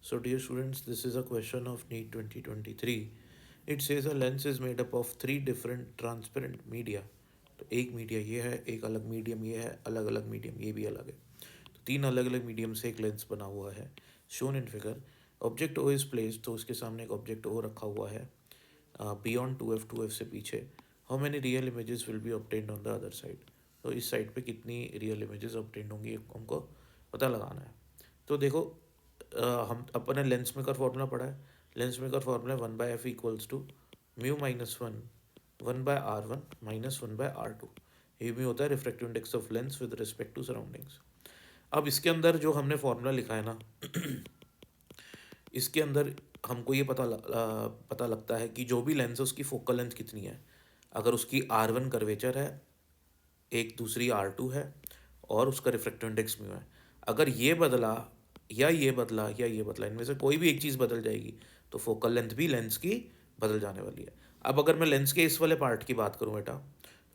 So, dear students, this is a question of NEET 2023. It says a lens is made up of three different transparent media. तो एक media ये है, एक अलग medium ये है, अलग अलग मीडियम ये भी अलग है. तो तीन अलग अलग मीडियम से एक लेंस बना हुआ है. Shown in figure. Object O is place, तो उसके सामने एक ऑब्जेक्ट ओ रखा हुआ है बियॉन्ड 2f से पीछे. How many real images will be obtained on the other side. तो इस साइड पे कितनी रियल इमेजेस ऑब्टेन्ड होंगी हमको पता लगाना है. तो देखो, हम अपने लेंस मेकर फॉर्मूला पढ़ा है. Lens maker formula 1/f equals to mu minus 1/r1 minus 1/r2. ये भी होता है refractive index of lens with respect to surroundings. अब इसके अंदर जो हमने फॉर्मूला लिखा है ना, इसके अंदर हमको ये पता लगता है कि जो भी लेंस है उसकी फोकल लेंथ कितनी है. अगर उसकी R1 कर्वेचर है, एक दूसरी R2 है और उसका रिफ्रैक्टिव इंडेक्स म्यू है. अगर ये बदला या ये बदला या ये बदला, इनमें से कोई भी एक चीज़ बदल जाएगी तो फोकल लेंथ भी लेंस की बदल जाने वाली है. अब अगर मैं लेंस के इस वाले पार्ट की बात करूँ बेटा,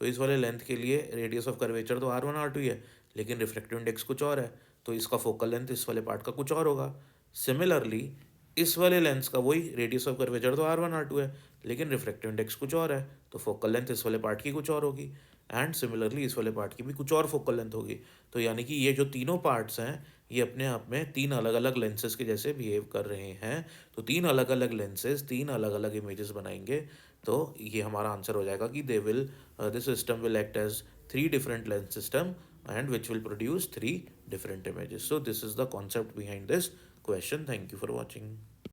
तो इस वाले लेंथ के लिए रेडियस ऑफ कर्वेचर तो R1 R2 ही है, लेकिन रिफ्रैक्टिव इंडेक्स कुछ और है, तो इसका फोकल लेंथ इस वाले पार्ट का कुछ और होगा. सिमिलरली इस वाले लेंस का वही रेडियस ऑफ कर्वेचर तो R1 R2 है, लेकिन रिफ्रैक्टिव इंडेक्स कुछ और है, तो फोकल लेंथ इस वाले पार्ट की कुछ और होगी. एंड सिमिलरली इस वाले पार्ट की भी कुछ और फोकल लेंथ होगी. तो यानी कि ये जो तीनों पार्ट्स हैं ये अपने आप में तीन अलग अलग लेंसेज के जैसे बिहेव कर रहे हैं. तो तीन अलग अलग लेंसेज तीन अलग अलग इमेजेस बनाएंगे. तो ये हमारा आंसर हो जाएगा कि this system will act as three different lens system and which will produce three different images. So this is the concept behind this question. Thank you for watching.